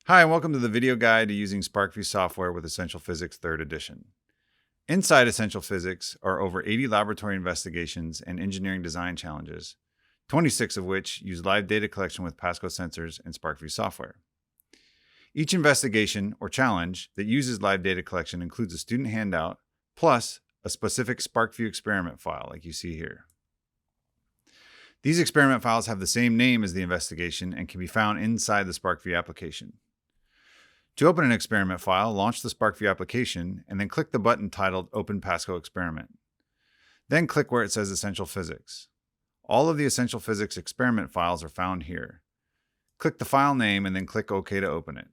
Hi, and welcome to the video guide to using SPARKvue software with Essential Physics 3rd edition. Inside Essential Physics are over 80 laboratory investigations and engineering design challenges, 26 of which use live data collection with Pasco sensors and SPARKvue software. Each investigation or challenge that uses live data collection includes a student handout plus a specific SPARKvue experiment file like you see here. These experiment files have the same name as the investigation and can be found inside the SPARKvue application. To open an experiment file, launch the SPARKvue application and then click the button titled Open Pasco Experiment. Then click where it says Essential Physics. All of the Essential Physics experiment files are found here. Click the file name and then click OK to open it.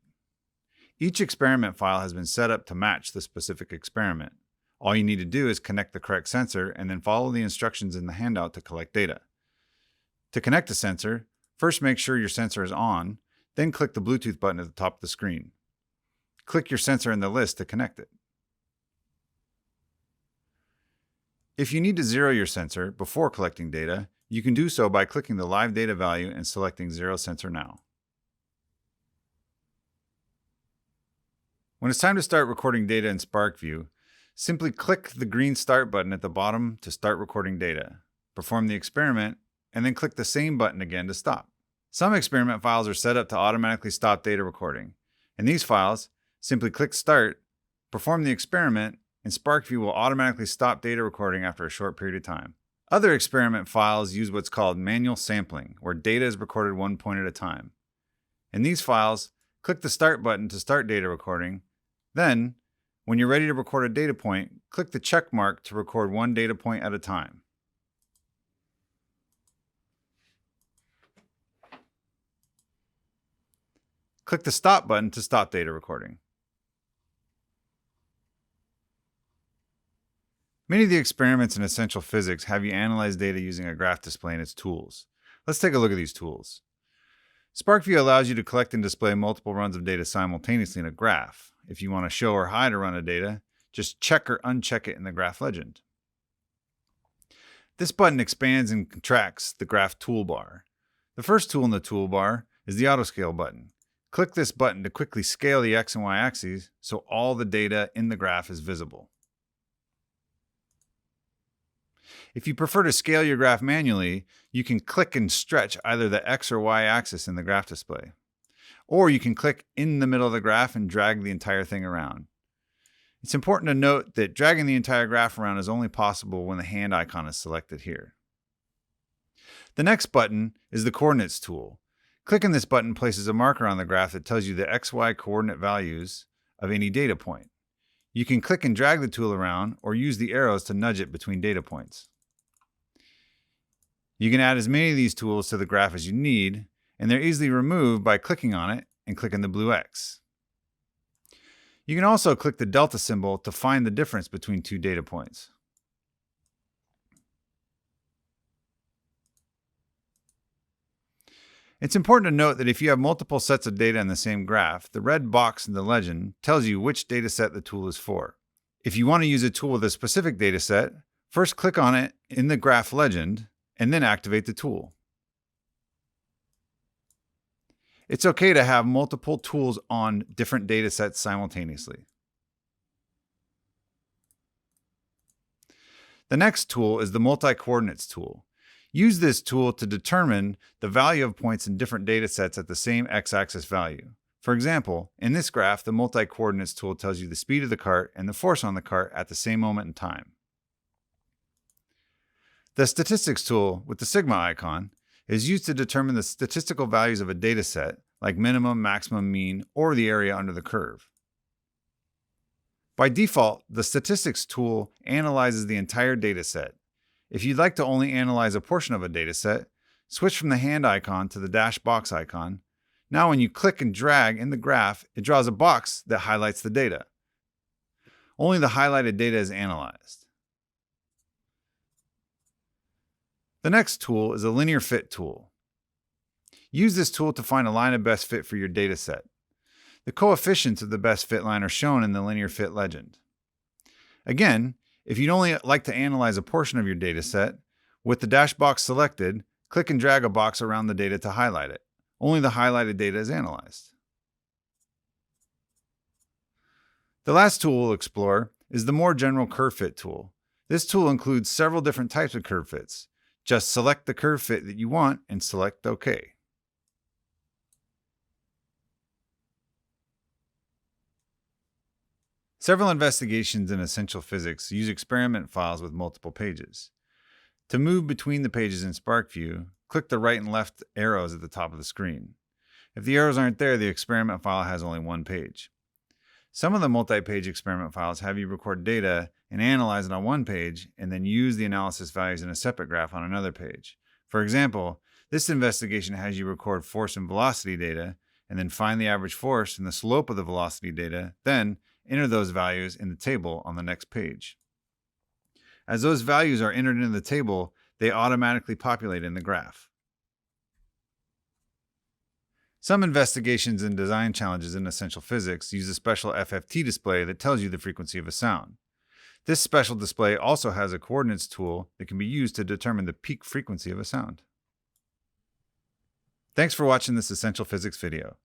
Each experiment file has been set up to match the specific experiment. All you need to do is connect the correct sensor and then follow the instructions in the handout to collect data. To connect the sensor, first make sure your sensor is on, then click the Bluetooth button at the top of the screen. Click your sensor in the list to connect it. If you need to zero your sensor before collecting data, you can do so by clicking the live data value and selecting Zero Sensor Now. When it's time to start recording data in SPARKvue, simply click the green Start button at the bottom to start recording data, perform the experiment, and then click the same button again to stop. Some experiment files are set up to automatically stop data recording. In these files, simply click Start, perform the experiment, and SPARKvue will automatically stop data recording after a short period of time. Other experiment files use what's called manual sampling, where data is recorded one point at a time. In these files, click the Start button to start data recording. Then, when you're ready to record a data point, click the check mark to record one data point at a time. Click the Stop button to stop data recording. Many of the experiments in Essential Physics have you analyze data using a graph display and its tools. Let's take a look at these tools. SPARKvue allows you to collect and display multiple runs of data simultaneously in a graph. If you want to show or hide a run of data, just check or uncheck it in the graph legend. This button expands and contracts the graph toolbar. The first tool in the toolbar is the Autoscale button. Click this button to quickly scale the X and Y axes so all the data in the graph is visible. If you prefer to scale your graph manually, you can click and stretch either the X or Y axis in the graph display. Or you can click in the middle of the graph and drag the entire thing around. It's important to note that dragging the entire graph around is only possible when the hand icon is selected here. The next button is the Coordinates tool. Clicking this button places a marker on the graph that tells you the XY coordinate values of any data point. You can click and drag the tool around or use the arrows to nudge it between data points. You can add as many of these tools to the graph as you need, and they're easily removed by clicking on it and clicking the blue X. You can also click the delta symbol to find the difference between two data points. It's important to note that if you have multiple sets of data in the same graph, the red box in the legend tells you which data set the tool is for. If you want to use a tool with a specific data set, first click on it in the graph legend and then activate the tool. It's okay to have multiple tools on different data sets simultaneously. The next tool is the Multi-Coordinates tool. Use this tool to determine the value of points in different data sets at the same x-axis value. For example, in this graph, the Multi-Coordinates tool tells you the speed of the cart and the force on the cart at the same moment in time. The Statistics tool with the sigma icon is used to determine the statistical values of a data set, like minimum, maximum, mean, or the area under the curve. By default, the Statistics tool analyzes the entire data set. If you'd like to only analyze a portion of a data set, switch from the hand icon to the dash box icon. Now when you click and drag in the graph, it draws a box that highlights the data. Only the highlighted data is analyzed. The next tool is a Linear Fit tool. Use this tool to find a line of best fit for your data set. The coefficients of the best fit line are shown in the Linear Fit legend. Again, if you'd only like to analyze a portion of your data set, with the dash box selected, click and drag a box around the data to highlight it. Only the highlighted data is analyzed. The last tool we'll explore is the more general curve fit tool. This tool includes several different types of curve fits. Just select the curve fit that you want and select OK. Several investigations in essential physics use experiment files with multiple pages. To move between the pages in SPARKvue, click the right and left arrows at the top of the screen. If the arrows aren't there, the experiment file has only one page. Some of the multi-page experiment files have you record data and analyze it on one page, and then use the analysis values in a separate graph on another page. For example, this investigation has you record force and velocity data, and then find the average force and the slope of the velocity data, then enter those values in the table on the next page. As those values are entered into the table, they automatically populate in the graph. Some investigations and design challenges in essential physics use a special FFT display that tells you the frequency of a sound. This special display also has a coordinates tool that can be used to determine the peak frequency of a sound. Thanks for watching this essential physics video.